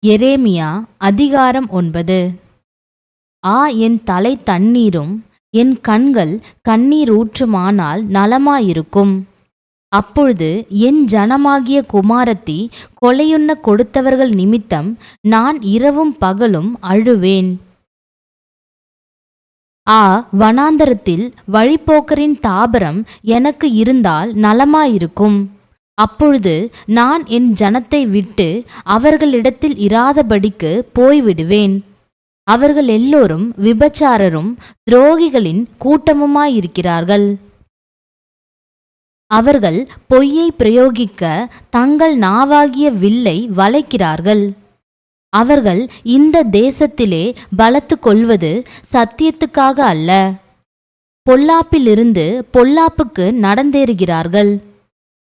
எரேமியா அதிகாரம் 9. என் தலை தண்ணீரும் என் கண்கள் கண்ணீரூற்றுமானால் நலமாயிருக்கும். அப்பொழுது என் ஜனமாகிய குமாரத்தி கொலையுண்ண கொடுத்தவர்கள் நிமித்தம் நான் இரவும் பகலும் அழுவேன். வனாந்தரத்தில் வழிப்போக்கரின் தாபரம் எனக்கு இருந்தால் நலமாயிருக்கும். அப்பொழுது நான் என் ஜனத்தை விட்டு அவர்களிடத்தில் இராதபடிக்கு போய்விடுவேன். அவர்கள் எல்லோரும் விபச்சாரரும் துரோகிகளின் கூட்டமுமாயிருக்கிறார்கள். அவர்கள் பொய்யை பிரயோகிக்க தங்கள் நாவாகிய வில்லை வளைக்கிறார்கள். அவர்கள் இந்த தேசத்திலே பலத்து கொள்வது சத்தியத்துக்காக அல்ல, பொல்லாப்பிலிருந்து பொல்லாப்புக்கு நடந்தேறுகிறார்கள்.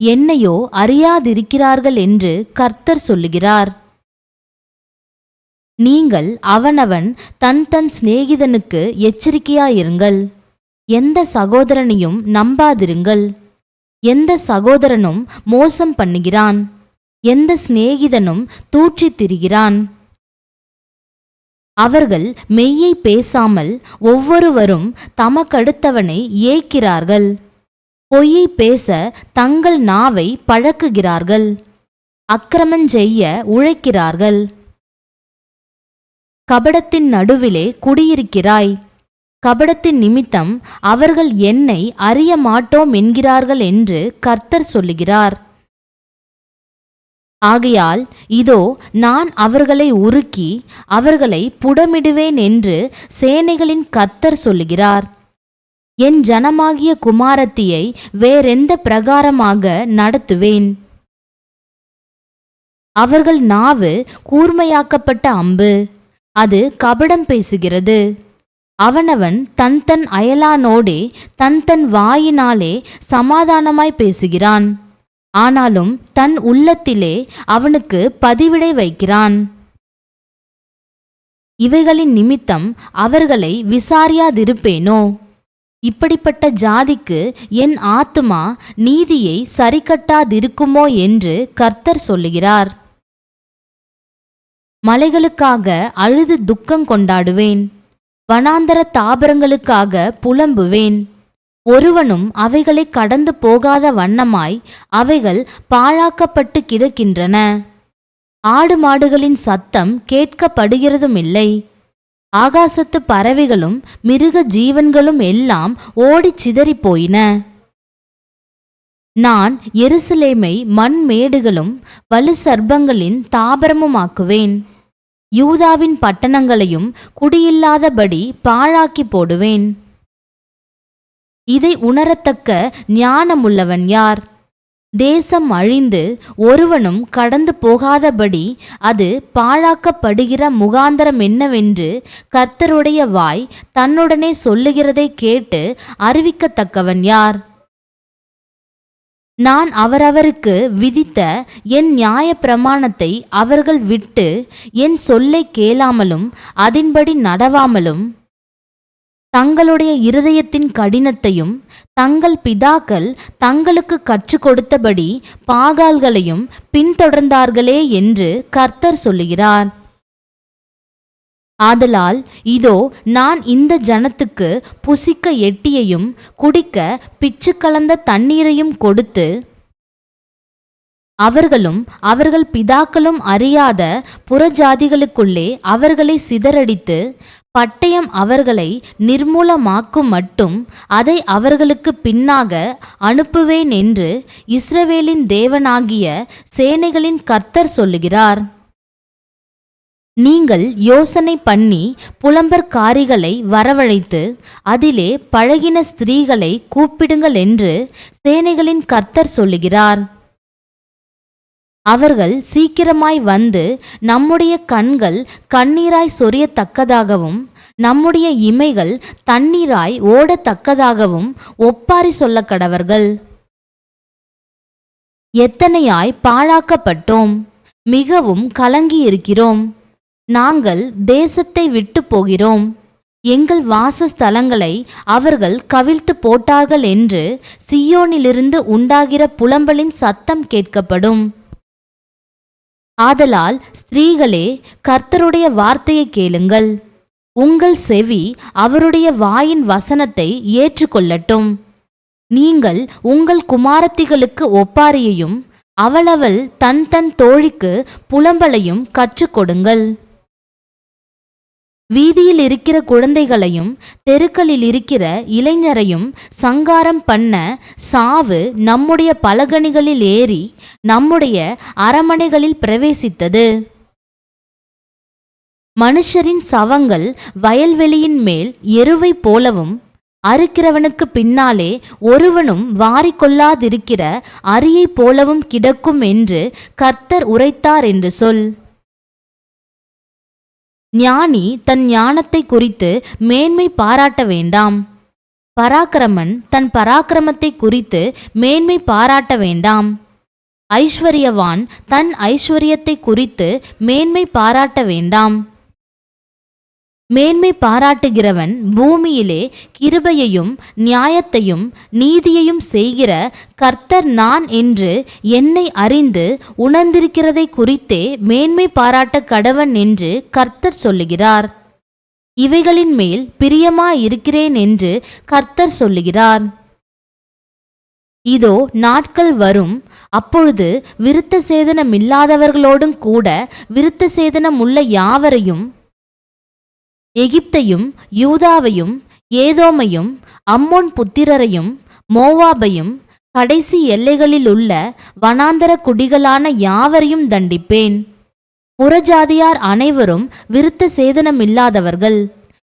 என்னையோ அறியாதிருக்கிறார்கள் என்று கர்த்தர் சொல்லுகிறார். நீங்கள் அவனவன் தன் தன் சிநேகிதனுக்கு எச்சரிக்கையாயிருங்கள். எந்த சகோதரனையும் நம்பாதிருங்கள். எந்த சகோதரனும் மோசம் பண்ணுகிறான், எந்த சிநேகிதனும் தூற்றித் திரிகிறான். அவர்கள் மெய்யை பேசாமல் ஒவ்வொருவரும் தமக்கடுத்தவனை ஏய்க்கிறார்கள். பொய்யை பேச தங்கள் நாவை பழக்குகிறார்கள். அக்கிரமஞ்செய்ய உழைக்கிறார்கள். கபடத்தின் நடுவிலே குடியிருக்கிறாய். கபடத்தின் நிமித்தம் அவர்கள் என்னை அறிய மாட்டோம் என்கிறார்கள் என்று கர்த்தர் சொல்லுகிறார். ஆகையால் இதோ நான் அவர்களை உருக்கி அவர்களை புடமிடுவேன் என்று சேனைகளின் கர்த்தர் சொல்லுகிறார். என் ஜனமாகிய குமாரத்தியை வேறெந்த பிரகாரமாக நடத்துவேன்? அவர்கள் நாவு கூர்மையாக்கப்பட்ட அம்பு, அது கபடம் பேசுகிறது. அவனவன் தன் தன் அயலானோடே தன் தன் வாயினாலே சமாதானமாய் பேசுகிறான். ஆனாலும் தன் உள்ளத்திலே அவனுக்கு பதிவிடை வைக்கிறான். இவைகளின் நிமித்தம் அவர்களை விசாரியாதிருப்பேனோ? இப்படிப்பட்ட ஜாதிக்கு என் ஆத்துமா நீதியை சரிக்கட்டாதிருக்குமோ என்று கர்த்தர் சொல்லுகிறார். மலைகளுக்காக அழுது துக்கம் கொண்டாடுவேன். வனாந்தர தாபரங்களுக்காக புலம்புவேன். ஒருவனும் அவைகளை கடந்து போகாத வண்ணமாய் அவைகள் பாழாக்கப்பட்டு கிடக்கின்றன. ஆடு மாடுகளின் சத்தம் கேட்கப்படுகிறதுமில்லை. ஆகாசத்து பறவைகளும் மிருக ஜீவன்களும் எல்லாம் ஓடிச் சிதறி போயின. நான் எருசலேமை மண்மேடுகளும் வலு சர்ப்பங்களின் தாபரமுமாக்குவேன். யூதாவின் பட்டணங்களையும் குடியில்லாதபடி பாழாக்கி போடுவேன். இதை உணரத்தக்க ஞானமுள்ளவன் யார்? தேசம் அழிந்து ஒருவனும் கடந்து போகாதபடி அது பாழாக்கப்படுகிற முகாந்தரம் என்னவென்று கர்த்தருடைய வாய் தன்னுடனே சொல்லுகிறதை கேட்டு அறிவிக்கத்தக்கவன் யார்? நான் அவரவருக்கு விதித்த என் நியாய பிரமாணத்தை அவர்கள் விட்டு என் சொல்லை கேளாமலும் அதின்படி நடவாமலும் தங்களுடைய இருதயத்தின் கடினத்தையும் தங்கள் பிதாக்கள் தங்களுக்கு கற்றுக் கொடுத்தபடி பாகால்களையும் பின்தொடர்ந்தார்களே என்று கர்த்தர் சொல்லுகிறார். ஆதலால் இதோ நான் இந்த ஜனத்துக்கு புசிக்க எட்டியையும் குடிக்க பிச்சு கலந்த தண்ணீரையும் கொடுத்து அவர்களும் அவர்கள் பிதாக்களும் அறியாத புறஜாதிகளுக்குள்ளே அவர்களை சிதறடித்து பட்டயம் அவர்களை நிர்மூலமாக்கும் மட்டும் அதை அவர்களுக்கு பின்னாக அனுப்புவேன் என்று இஸ்ரவேலின் தேவனாகிய சேனைகளின் கர்த்தர் சொல்லுகிறார். நீங்கள் யோசனை பண்ணி புலம்பற்காரிகளை வரவழைத்து அதிலே பழகின ஸ்திரீகளை கூப்பிடுங்கள் என்று சேனைகளின் கர்த்தர் சொல்லுகிறார். அவர்கள் சீக்கிரமாய் வந்து நம்முடைய கண்கள் கண்ணீராய் சொரியத்தக்கதாகவும் நம்முடைய இமைகள் தண்ணீராய் ஓடத்தக்கதாகவும் ஒப்பாரி சொல்ல கடவர்கள். எத்தனையாய் பாழாக்கப்பட்டோம், மிகவும் கலங்கியிருக்கிறோம். நாங்கள் தேசத்தை விட்டு போகிறோம். எங்கள் வாசஸ்தலங்களை அவர்கள் கவிழ்த்து போட்டார்கள் என்று சீயோனிலிருந்து உண்டாகிற புலம்பலின் சத்தம் கேட்கப்படும். ஆதலால் ஸ்திரீகளே, கர்த்தருடைய வார்த்தையை கேளுங்கள். உங்கள் செவி அவருடைய வாயின் வசனத்தை ஏற்றுக்கொள்ளட்டும். நீங்கள் உங்கள் குமாரத்திகளுக்கு ஒப்பாரியையும் அவளவள் தன் தன் தோழிக்கு புலம்பலையும் கற்றுக்கொடுங்கள். வீதியில் இருக்கிற குழந்தைகளையும் தெருக்களில் இருக்கிற இளைஞரையும் சங்காரம் பண்ண சாவு நம்முடைய பலகணிகளில் ஏறி நம்முடைய அரமனைகளில் பிரவேசித்தது. மனுஷரின் சவங்கள் வயல்வெளியின் மேல் எருவை போலவும் அறுக்கிறவனுக்கு பின்னாலே ஒருவனும் வாரிக்கொள்ளாதிருக்கிற அரியை போலவும் கிடக்கும் என்று கர்த்தர் உரைத்தார் என்று சொல். ஞானி தன் ஞானத்தை குறித்து மேன்மை பாராட்ட வேண்டாம். பராக்கிரமன் தன் பராக்கிரமத்தை குறித்து மேன்மை பாராட்ட வேண்டாம். ஐஸ்வர்யவான் தன் ஐஸ்வர்யத்தை குறித்து மேன்மை பாராட்ட வேண்டாம். மேன்மை பாராட்டுகிறவன் பூமியிலே கிருபையையும் நியாயத்தையும் நீதியையும் செய்கிற கர்த்தர் நான் என்று என்னை அறிந்து உணர்ந்திருக்கிறதை குறித்தே மேன்மை பாராட்ட கடவன் என்று கர்த்தர் சொல்லுகிறார். இவைகளின் மேல் பிரியமாயிருக்கிறேன் என்று கர்த்தர் சொல்லுகிறார். இதோ நாட்கள் வரும், அப்பொழுது விருத்த சேதனமில்லாதவர்களோடும் கூட விருத்த சேதனம் உள்ள யாவரையும், எகிப்தையும் யூதாவையும் ஏதோமையும் அம்மோன் புத்திரரையும் மோவாபையும் கடைசி எல்லைகளில் உள்ள வனாந்தர குடிகளான யாவரையும் தண்டிப்பேன். புறஜாதியார் அனைவரும் விருத்த சேதனமில்லாதவர்கள்.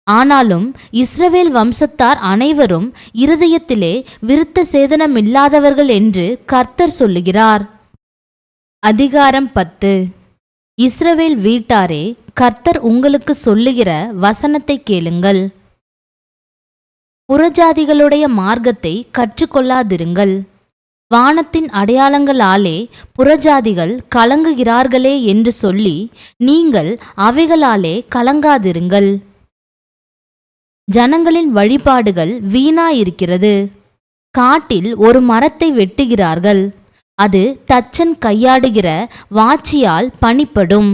ஆனாலும் இஸ்ரவேல் வம்சத்தார் அனைவரும் இருதயத்திலே விருத்த சேதனமில்லாதவர்கள் என்று கர்த்தர் சொல்லுகிறார். அதிகாரம் 10. இஸ்ரவேல் வீட்டாரே, கர்த்தர் உங்களுக்கு சொல்லுகிற வசனத்தை கேளுங்கள். புறஜாதிகளுடைய மார்க்கத்தை கற்றுக்கொள்ளாதிருங்கள். வானத்தின் அடையாளங்களாலே புறஜாதிகள் கலங்குகிறார்களே என்று சொல்லி நீங்கள் அவைகளாலே கலங்காதிருங்கள். ஜனங்களின் வழிபாடுகள் வீணாயிருக்கிறது. காட்டில் ஒரு மரத்தை வெட்டுகிறார்கள், அது தச்சன் கையாடுகிற வாச்சியால் பணிப்படும்.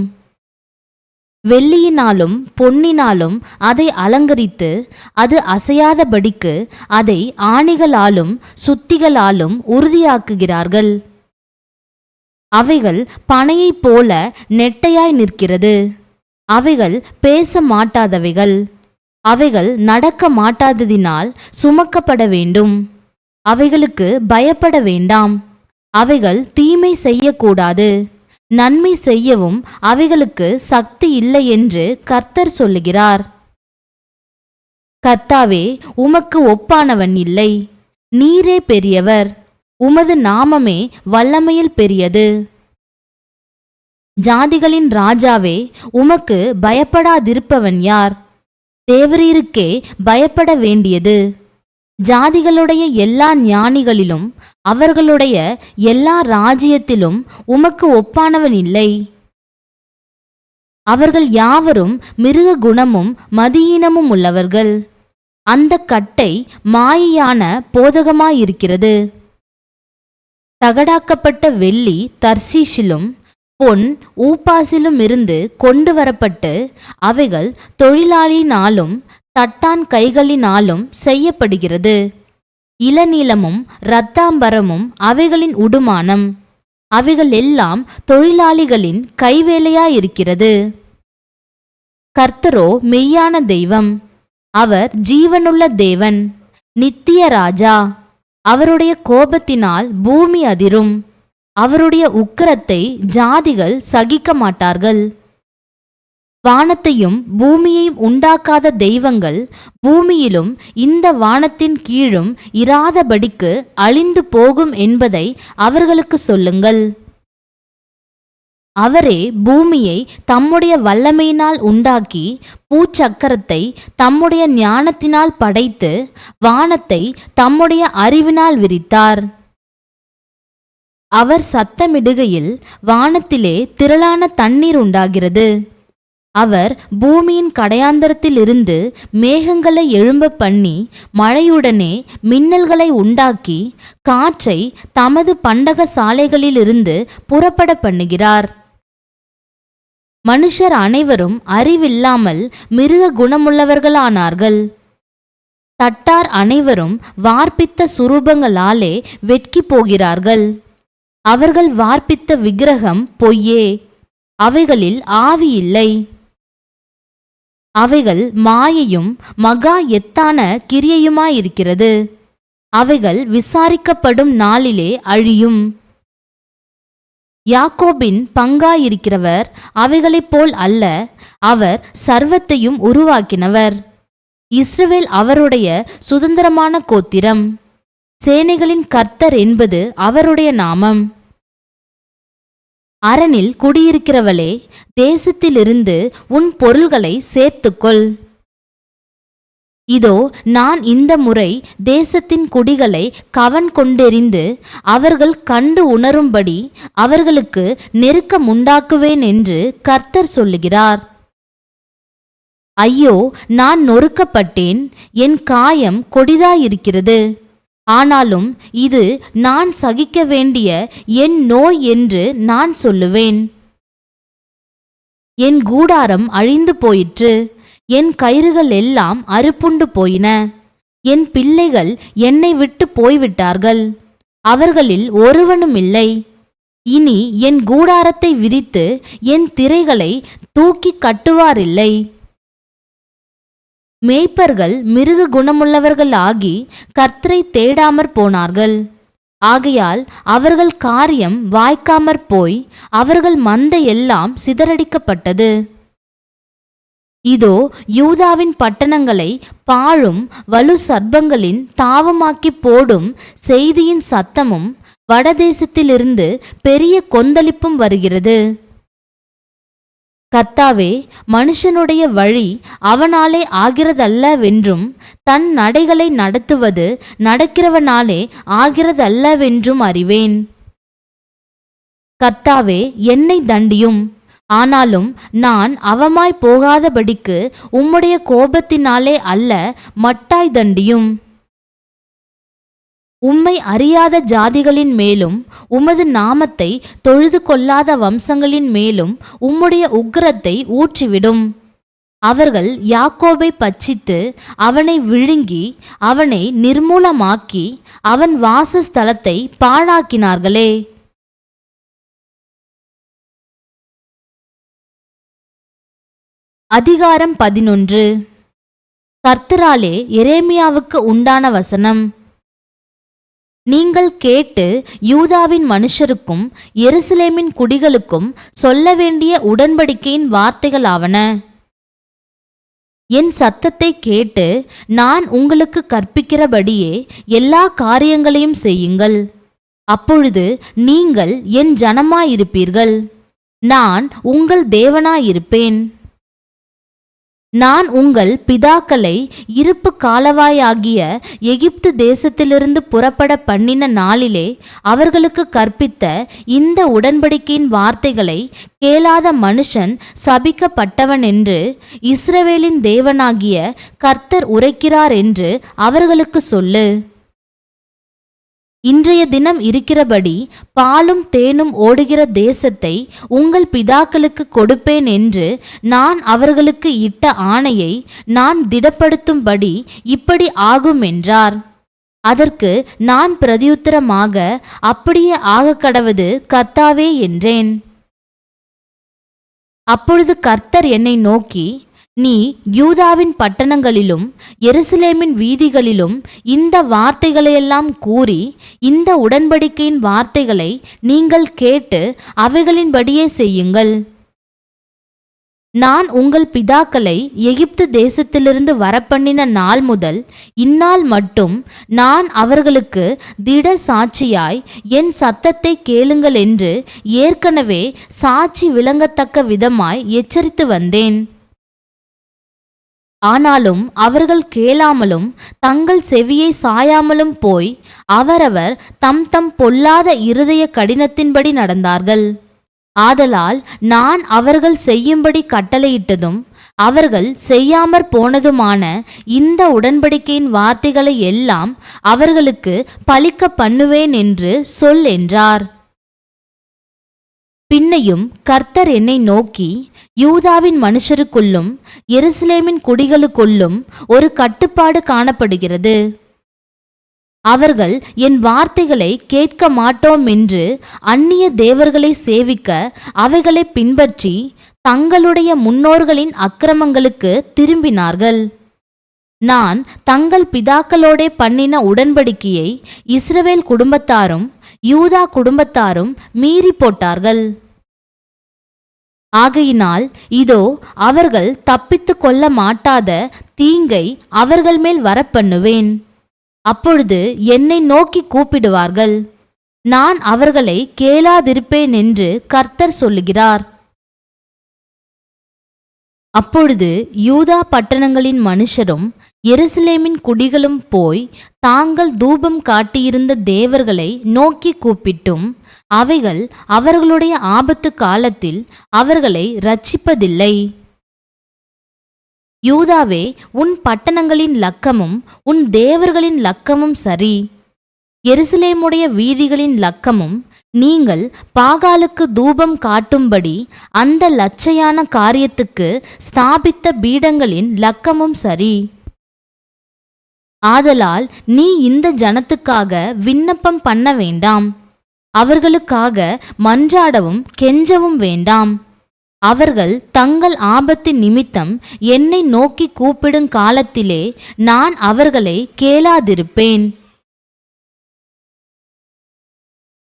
வெள்ளியினாலும் பொன்னினாலும் அதை அலங்கரித்து அது அசையாதபடிக்கு அதை ஆணிகளாலும் சுத்திகளாலும் உறுதியாக்குகிறார்கள். அவைகள் பனையைப் போல நெட்டையாய் நிற்கிறது. அவைகள் பேச மாட்டாதவைகள். அவைகள் நடக்க மாட்டாததினால் சுமக்கப்பட வேண்டும். அவைகளுக்கு பயப்பட வேண்டாம். அவைகள் தீமை செய்யக்கூடாது, நன்மை செய்யவும் அவைகளுக்கு சக்தி இல்லை என்று கர்த்தர் சொல்லுகிறார். கர்த்தாவே, உமக்கு ஒப்பானவன் இல்லை. நீரே பெரியவர், உமது நாமமே வல்லமையில் பெரியது. ஜாதிகளின் ராஜாவே, உமக்கு பயப்படாதிருப்பவன் யார்? தேவரீருக்கே பயப்பட வேண்டியது. ஜாதிகளுடைய எல்லா ஞானிகளிலும் அவர்களுடைய எல்லா ராஜ்யத்திலும் உமக்கு ஒப்பானவன் இல்லை. அவர்கள் யாவரும் மிருக குணமும் மதியீனமும் உள்ளவர்கள். அந்த கட்டை மாயையான போதகமாயிருக்கிறது. தகடாக்கப்பட்ட வெள்ளி தர்சீஷிலும் பொன் ஊப்பாசிலும் இருந்து கொண்டு வரப்பட்டு அவைகள் தொழிலாளினாலும் தட்டான் கைகளினாலும் செய்யப்படுகிறது. இளநீலமும் இரத்தாம்பரமும் அவைகளின் உடுமானம். அவைகள் எல்லாம் தொழிலாளிகளின் கைவேலையாயிருக்கிறது. கர்த்தரோ மெய்யான தெய்வம், அவர் ஜீவனுள்ள தேவன், நித்திய ராஜா. அவருடைய கோபத்தினால் பூமி அதிரும். அவருடைய உக்கிரத்தை ஜாதிகள் சகிக்க மாட்டார்கள். வானத்தையும் பூமியையும் உண்டாக்காத தெய்வங்கள் பூமியிலும் இந்த வானத்தின் கீழும் இராதபடிக்கு அழிந்து போகும் என்பதை அவர்களுக்கு சொல்லுங்கள். அவரே பூமியை தம்முடைய வல்லமையினால் உண்டாக்கி பூச்சக்கரத்தை தம்முடைய ஞானத்தினால் படைத்து வானத்தை தம்முடைய அறிவினால் விரித்தார். அவர் சத்தமிடுகையில் வானத்திலே திரளான தண்ணீர் உண்டாகிறது. அவர் பூமியின் கடையாந்தரத்திலிருந்து மேகங்களை எழும்ப பண்ணி மழையுடனே மின்னல்களை உண்டாக்கி காற்றை தமது பண்டக சாலைகளிலிருந்து புறப்பட பண்ணுகிறார். மனுஷர் அனைவரும் அறிவில்லாமல் மிருக குணமுள்ளவர்களானார்கள். தட்டார் அனைவரும் வார்ப்பித்த சுரூபங்களாலே வெட்கி போகிறார்கள். அவர்கள் வார்ப்பித்த விக்கிரகம் பொய்யே, அவைகளில் ஆவி இல்லை. அவைகள் மாயையும் மகா எத்தான கிரியையுமாயிருக்கிறது. அவைகள் விசாரிக்கப்படும் நாளிலே அழியும். யாக்கோபின் பங்காயிருக்கிறவர் அவைகளைப் போல் அல்ல, அவர் சர்வத்தையும் உருவாக்கினவர். இஸ்ரவேல் அவருடைய சுதந்திரமான கோத்திரம். சேனைகளின் கர்த்தர் என்பது அவருடைய நாமம். அரணில் குடியிருக்கிறவளே, தேசத்திலிருந்து உன் பொருள்களை சேர்த்துக்கொள். இதோ நான் இந்த முறை தேசத்தின் குடிகளை கவன் கொண்டெறிந்து அவர்கள் கண்டு உணரும்படி அவர்களுக்கு நெருக்கமுண்டாக்குவேன் என்று கர்த்தர் சொல்லுகிறார். ஐயோ, நான் நொறுக்கப்பட்டேன், என் காயம் கொடிதாயிருக்கிறது. ஆனாலும் இது நான் சகிக்க வேண்டிய என் நோய் என்று நான் சொல்லுவேன். என் கூடாரம் அழிந்து போயிற்று, என் கயிறுகள் எல்லாம் அறுப்புண்டு போயின. என் பிள்ளைகள் என்னை விட்டு போய்விட்டார்கள், அவர்களில் ஒருவனுமில்லை. இனி என் கூடாரத்தை விரித்து என் திரைகளை தூக்கி கட்டுவாரில்லை. மேய்ப்பர்கள் மிருக குணமுள்ளவர்கள் ஆகி கர்த்தரை தேடாமற் போனார்கள். ஆகையால் அவர்கள் காரியம் வாய்க்காமற் போய் அவர்கள் மந்தை எல்லாம் சிதறடிக்கப்பட்டது. இதோ யூதாவின் பட்டணங்களை பாழும் வலு சர்ப்பங்களின் தாவமாக்கி போடும் செய்தியின் சத்தமும் வடதேசத்திலிருந்து பெரிய கொந்தளிப்பும் வருகிறது. கர்த்தாவே, மனுஷனுடைய வழி அவனாலே ஆகிறதல்லவென்றும் தன் நடைகளை நடத்துவது நடக்கிறவனாலே ஆகிறதல்லவென்றும் அறிவேன். கர்த்தாவே, என்னை தண்டியும், ஆனாலும் நான் அவமாய் போகாதபடிக்கு உம்முடைய கோபத்தினாலே அல்ல, மட்டாய் தண்டியும். உம்மை அறியாத ஜாதிகளின் மேலும் உமது நாமத்தை தொழுது கொள்ளாத வம்சங்களின் மேலும் உம்முடைய உக்கிரத்தை ஊற்றிவிடும். அவர்கள் யாக்கோபை பட்சித்து அவனை விழுங்கி அவனை நிர்மூலமாக்கி அவன் வாசஸ்தலத்தை பாழாக்கினார்களே. அதிகாரம் 11. கர்த்தராலே எரேமியாவுக்கு உண்டான வசனம். நீங்கள் கேட்டு யூதாவின் மனுஷருக்கும் எருசலேமின் குடிகளுக்கும் சொல்ல வேண்டிய உடன்படிக்கையின் வார்த்தைகளாவன. என் சத்தத்தை கேட்டு நான் உங்களுக்கு கற்பிக்கிறபடியே எல்லா காரியங்களையும் செய்யுங்கள். அப்பொழுது நீங்கள் என் ஜனமாயிருப்பீர்கள், நான் உங்கள் தேவனாயிருப்பேன். நான் உங்கள் பிதாக்களை இருப்பு காலவாயாகிய எகிப்து தேசத்திலிருந்து புறப்பட பண்ணின நாளிலே அவர்களுக்கு கற்பித்த இந்த உடன்படிக்கையின் வார்த்தைகளை கேளாத மனுஷன் சபிக்கப்பட்டவன் என்று இஸ்ரவேலின் தேவனாகிய கர்த்தர் உரைக்கிறார் என்று அவர்களுக்கு சொல்லு. இன்றைய தினம் இருக்கிறபடி பாலும் தேனும் ஓடுகிற தேசத்தை உங்கள் பிதாக்களுக்கு கொடுப்பேன் என்று நான் அவர்களுக்கு இட்ட ஆணையை நான் திடப்படுத்தும்படி இப்படி ஆகும் என்றார். அதற்கு நான் பிரதியுத்தரமாக, அப்படியே ஆகக்கடவது கர்த்தாவே என்றேன். அப்பொழுது கர்த்தர் என்னை நோக்கி, நீ யூதாவின் பட்டணங்களிலும் எருசலேமின் வீதிகளிலும் இந்த வார்த்தைகளையெல்லாம் கூறி இந்த உடன்படிக்கையின் வார்த்தைகளை நீங்கள் கேட்டு அவைகளின்படியே செய்யுங்கள். நான் உங்கள் பிதாக்களை எகிப்து தேசத்திலிருந்து வரப்பண்ணின நாள் முதல் இந்நாள் மட்டும் நான் அவர்களுக்கு திட சாட்சியாய் என் சத்தத்தை கேளுங்கள் என்று ஏற்கனவே சாட்சி விளங்கத்தக்க விதமாய் எச்சரித்து வந்தேன். ஆனாலும் அவர்கள் கேளாமலும் தங்கள் செவியை சாயாமலும் போய் அவரவர் தம் தம் பொல்லாத இருதய கடினத்தின்படி நடந்தார்கள். ஆதலால் நான் அவர்கள் செய்யும்படி கட்டளையிட்டதும் அவர்கள் செய்யாமற் போனதுமான இந்த உடன்படிக்கையின் வார்த்தைகளை எல்லாம் அவர்களுக்கு பலிக்க பண்ணுவேன் என்று சொல் என்றார். பின்னையும் கர்த்தர் என்னை நோக்கி, யூதாவின் மனுஷருக்குள்ளும் எருசலேமின் குடிகளுக்குள்ளும் ஒரு கட்டுப்பாடு காணப்படுகிறது. அவர்கள் என் வார்த்தைகளை கேட்க மாட்டோம் என்று அந்நிய தேவர்களை சேவிக்க அவைகளை பின்பற்றி தங்களுடைய முன்னோர்களின் அக்கிரமங்களுக்கு திரும்பினார்கள். நான் தங்கள் பிதாக்களோடே பண்ணின உடன்படிக்கையை இஸ்ரவேல் குடும்பத்தாரும் யூதா குடும்பத்தாரும் மீறி போட்டார்கள். ஆகையினால் இதோ அவர்கள் தப்பித்து கொள்ள மாட்டாத தீங்கை அவர்கள் மேல் வரப்பண்ணுவேன். அப்பொழுது என்னை நோக்கி கூப்பிடுவார்கள், நான் அவர்களை கேளாதிருப்பேன் என்று கர்த்தர் சொல்லுகிறார். அப்பொழுது யூதா பட்டணங்களின் மனுஷரும் எருசலேமின் குடிகளும் போய் தாங்கள் தூபம் காட்டியிருந்த தேவர்களை நோக்கி கூப்பிட்டும் அவைகள் அவர்களுடைய ஆபத்து காலத்தில் அவர்களை இரட்சிப்பதில்லை. யூதாவே, உன் பட்டணங்களின் லக்கமும் உன் தேவர்களின் லக்கமும் சரி. எருசலேமுடைய வீதிகளின் லக்கமும் நீங்கள் பாகாலுக்கு தூபம் காட்டும்படி அந்த லட்சையான காரியத்துக்கு ஸ்தாபித்த பீடங்களின் லக்கமும் சரி. ஆதலால் நீ இந்த ஜனத்துக்காக விண்ணப்பம் பண்ண வேண்டாம், அவர்களுக்காக மன்றாடவும் கெஞ்சவும் வேண்டாம். அவர்கள் தங்கள் ஆபத்தின் நிமித்தம் என்னை நோக்கி கூப்பிடும் காலத்திலே நான் அவர்களை கேளாதிருப்பேன்.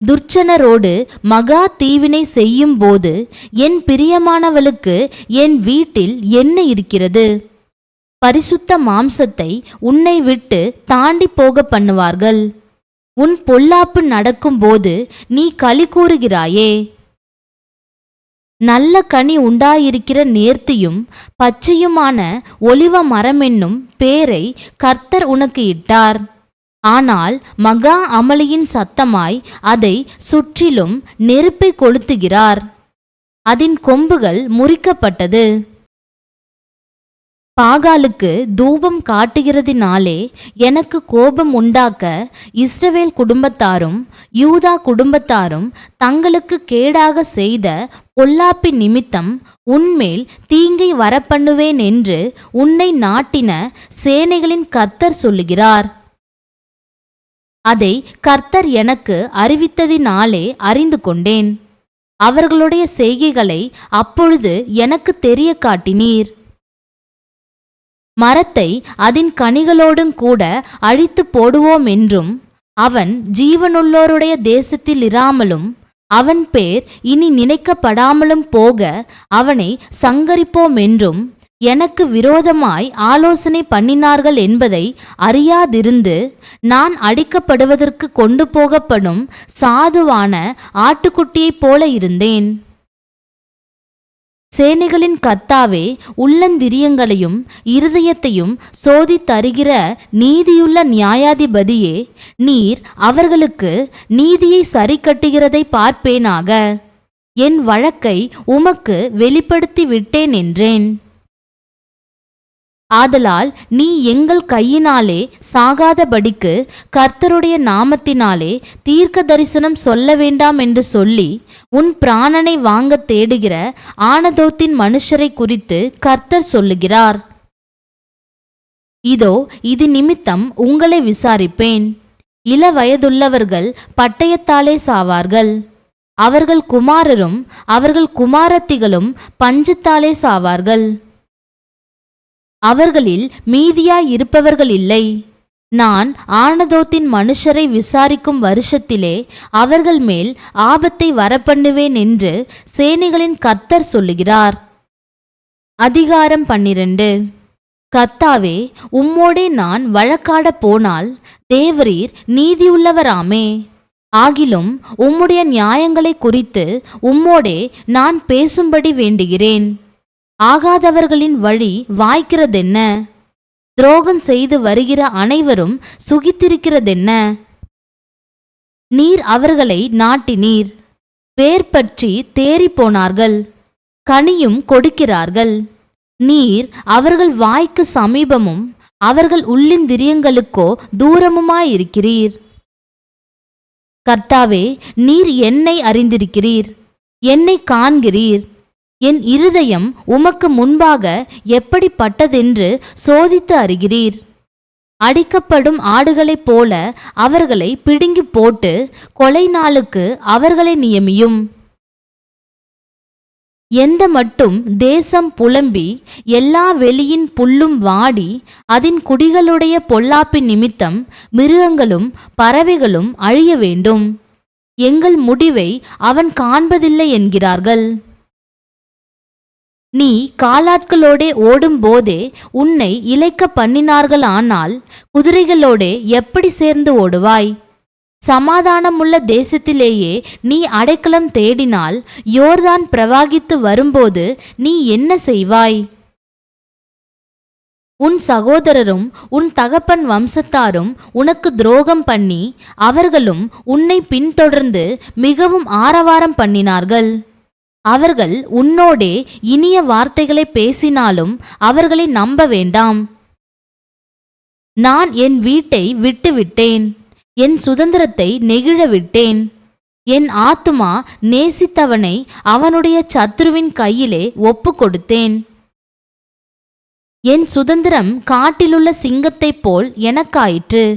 துர்ச்சனரோடு மகா தீவினை செய்யும் போது என் பிரியமானவளுக்கு என் வீட்டில் என்ன இருக்கிறது? பரிசுத்த மாம்சத்தை உன்னை விட்டு தாண்டி போக பண்ணுவார்கள். உன் பொல்லாப்பு நடக்கும்போது நீ களி கூறுகிறாயே. நல்ல கனி உண்டாயிருக்கிற நேர்த்தியும் பச்சையுமான ஒலிவ மரமென்னும் பேரை கர்த்தர் உனக்கு இட்டார். ஆனால் மகா அமளியின் சத்தமாய் அதை சுற்றிலும் நெருப்பை கொளுத்துகிறார். அதன் கொம்புகள் முறிக்கப்பட்டது. பாகாலுக்கு தூபம் காட்டுகிறதினாலே எனக்கு கோபம் உண்டாக்க இஸ்ரவேல் குடும்பத்தாரும் யூதா குடும்பத்தாரும் தங்களுக்கு கேடாக செய்த பொல்லாப்பின் நிமித்தம் உன்மேல் தீங்கை வரப்பண்ணுவேன் என்று உன்னை நாட்டின சேனைகளின் கர்த்தர் சொல்லுகிறார். அதை கர்த்தர் எனக்கு அறிவித்ததினாலே அறிந்து கொண்டேன். அவர்களுடைய செய்கைகளை அப்பொழுது எனக்கு தெரிய காட்டினீர். மரத்தை அதன் கனிகளோடும் கூட அழித்து போடுவோம் என்றும் அவன் ஜீவனுள்ளோருடைய தேசத்தில் இராமலும் அவன் பேர் இனி நினைக்கப்படாமலும் போக அவனை சங்கரிப்போம் என்றும் எனக்கு விரோதமாய் ஆலோசனை பண்ணினார்கள் என்பதை அறியாதிருந்து நான் அடிக்கப்படுவதற்கு கொண்டு போகப்படும் சாதுவான ஆட்டுக்குட்டியைப் போல இருந்தேன். சேனைகளின் கர்த்தாவே, உள்ளந்திரியங்களையும் இருதயத்தையும் சோதித்தருகிற நீதியுள்ள நியாயாதிபதியே, நீர் அவர்களுக்கு நீதியை சரி கட்டுகிறதை பார்ப்பேனாக. என் வழக்கை உமக்கு வெளிப்படுத்தி விட்டேன் என்றேன். ஆதலால் நீ எங்கள் கையினாலே சாகாதபடிக்கு கர்த்தருடைய நாமத்தினாலே தீர்க்க தரிசனம் சொல்ல வேண்டாம் என்று சொல்லி உன் பிராணனை வாங்க தேடுகிற ஆனதோத்தின் மனுஷரை குறித்து கர்த்தர் சொல்லுகிறார். இதோ இது நிமித்தம் உங்களை விசாரிப்பேன். இள வயதுள்ளவர்கள் பட்டயத்தாலே சாவார்கள். அவர்கள் குமாரரும் அவர்கள் குமாரத்திகளும் பஞ்சத்தாலே சாவார்கள். அவர்களில் மீதியாய் இருப்பவர்கள் இல்லை. நான் ஆனதோத்தின் மனுஷரை விசாரிக்கும் வருஷத்திலே அவர்கள் மேல் ஆபத்தை வரப்பண்ணுவேன் என்று சேனைகளின் கர்த்தர் சொல்லுகிறார். அதிகாரம் 12. கர்த்தாவே, உம்மோடே நான் வழக்காட போனால் தேவரீர் நீதியுள்ளவராமே. ஆகிலும் உம்முடைய நியாயங்களை குறித்து உம்மோடே நான் பேசும்படி வேண்டுகிறேன். ஆகாதவர்களின் வழி வாய்க்கிறதென்ன? துரோகம் செய்து வருகிற அனைவரும் சுகித்திருக்கிறதென்ன? நீர் அவர்களை நாட்டினீர். வேர் பற்றி தேறி போனார்கள், கனியும் கொடுக்கிறார்கள். நீர் அவர்கள் வாய்க்கு சமீபமும் அவர்கள் உள்ளிந்திரியங்களுக்கோ தூரமுமாயிருக்கிறீர். கர்த்தாவே, நீர் என்னை அறிந்திருக்கிறீர், என்னை காண்கிறீர். என் இருதயம் உமக்கு முன்பாக எப்படிப்பட்டதென்று சோதித்து அறிகிறீர். அடிக்கப்படும் ஆடுகளைப் போல அவர்களை பிடுங்கி போட்டு கொலை நாளுக்கு அவர்களை நியமியும். எந்த மட்டும் தேசம் புலம்பி எல்லா வெளியின் புல்லும் வாடி அதன் குடிகளுடைய பொல்லாப்பின் நிமித்தம் மிருகங்களும் பறவைகளும் அழிய வேண்டும், எங்கள் முடிவை அவன் காண்பதில்லை என்கிறார்கள். நீ காலாட்களோடே ஓடும் போதே உன்னை இளைக்க பண்ணினார்களானால் குதிரைகளோடே எப்படி சேர்ந்து ஓடுவாய்? சமாதானமுள்ள தேசத்திலேயே நீ அடைக்கலம் தேடினால் யோர்தான் பிரவாகித்து வரும்போது நீ என்ன செய்வாய்? உன் சகோதரரும் உன் தகப்பன் வம்சத்தாரும் உனக்கு துரோகம் பண்ணி அவர்களும் உன்னை பின்தொடர்ந்து மிகவும் ஆரவாரம் பண்ணினார்கள். அவர்கள் உன்னோடே இனிய வார்த்தைகளை பேசினாலும் அவர்களை நம்ப வேண்டாம். நான் என் வீட்டை விட்டுவிட்டேன், என் சுதந்திரத்தை நெகிழ விட்டேன். என் ஆத்துமா நேசித்தவனை அவனுடைய சத்துருவின் கையிலே ஒப்பு கொடுத்தேன். என் சுதந்திரம் காட்டிலுள்ள சிங்கத்தைப் போல் எனக்காயிற்று.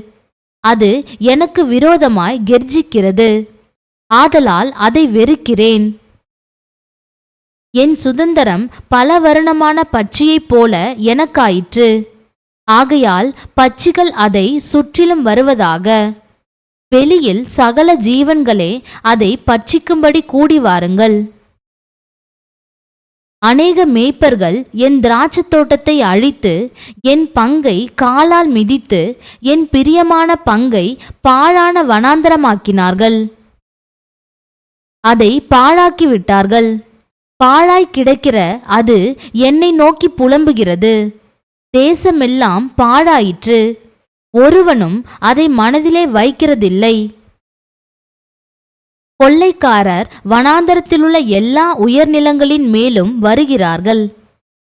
அது எனக்கு விரோதமாய் கெர்ஜிக்கிறது, ஆதலால் அதை வெறுக்கிறேன். என் சுதந்திரம் பல வருணமான பட்சியைப் போல எனக்காயிற்று, ஆகையால் பட்சிகள் அதை சுற்றிலும் வருவதாக. வெளியில் சகல ஜீவன்களே அதை பட்சிக்கும்படி கூடி வாருங்கள். அநேக மேய்ப்பர்கள் என் திராட்சைத் தோட்டத்தை அழித்து என் பங்கை காலால் மிதித்து என் பிரியமான பங்கை பாழான வனாந்தரமாக்கினார்கள். அதை பாழாக்கி விட்டார்கள். பாழாய் கிடக்கிற அது என்னை நோக்கி புலம்புகிறது. தேசமெல்லாம் பாழாயிற்று, ஒருவனும் அதை மனதிலே வைக்கிறதில்லை. கொள்ளைக்காரர் வனாந்தரத்திலுள்ள எல்லா உயர்நிலங்களின் மேலும் வருகிறார்கள்.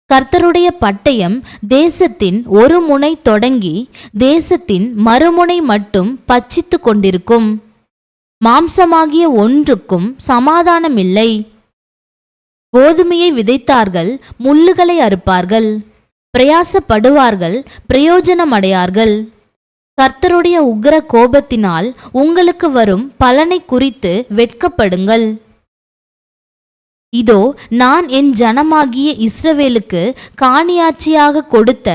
கர்த்தருடைய பட்டயம் தேசத்தின் ஒரு முனை தொடங்கி தேசத்தின் மறுமுனை மட்டும் பட்சித்து கொண்டிருக்கும். மாம்சமாகிய ஒன்றுக்கும் சமாதானமில்லை. கோதுமையை விதைத்தார்கள், முள்ளுகளை அறுப்பார்கள். பிரயாசப்படுவார்கள், பிரயோஜனமடையார்கள். கர்த்தருடைய உக்கிர கோபத்தினால் உங்களுக்கு வரும் பலனை குறித்து வெட்கப்படுங்கள். இதோ நான் என் ஜனமாகிய இஸ்ரவேலுக்கு காணியாட்சியாக கொடுத்த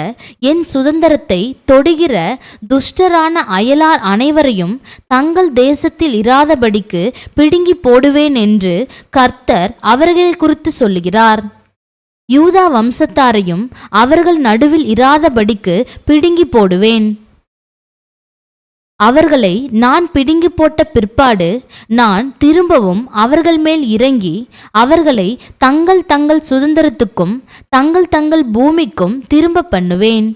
என் சுதந்திரத்தை தொடுகிற துஷ்டரான அயலார் அனைவரையும் தங்கள் தேசத்தில் இராதபடிக்கு பிடுங்கி போடுவேன் என்று கர்த்தர் அவர்கள் குறித்து சொல்லுகிறார். யூதா வம்சத்தாரையும் அவர்கள் நடுவில் இராதபடிக்கு பிடுங்கி போடுவேன். அவர்களை நான் பிடுங்கி போட்ட பிற்பாடு நான் திரும்பவும் அவர்கள் மேல் இறங்கி அவர்களை தங்கள் தங்கள் சுதந்திரத்துக்கும் தங்கள் தங்கள் பூமிக்கும் திரும்ப பண்ணுவேன்.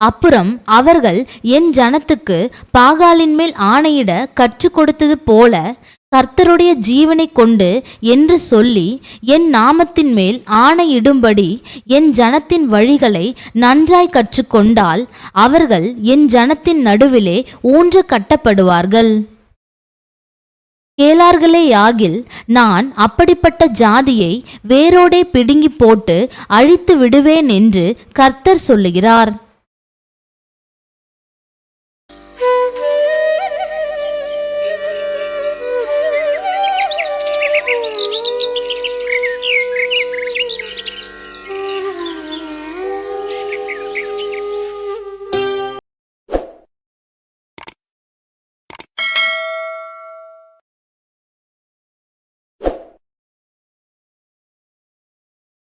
அப்புறம் அவர்கள் என் ஜனத்துக்கு பாகாலின் மேல் ஆணையிட கற்றுக் கொடுத்தது போல கர்த்தருடைய ஜீவனை கொண்டு என்று சொல்லி என் நாமத்தின் மேல் ஆணையிடும்படி என் ஜனத்தின் வழிகளை நன்றாய் கற்றுக்கொண்டால் அவர்கள் என் ஜனத்தின் நடுவிலே ஊன்ற கட்டப்படுவார்கள். கேளார்களேயாகில் நான் அப்படிப்பட்ட ஜாதியை வேரோடே பிடுங்கி போட்டு அழித்து விடுவேன் என்று கர்த்தர் சொல்லுகிறார்.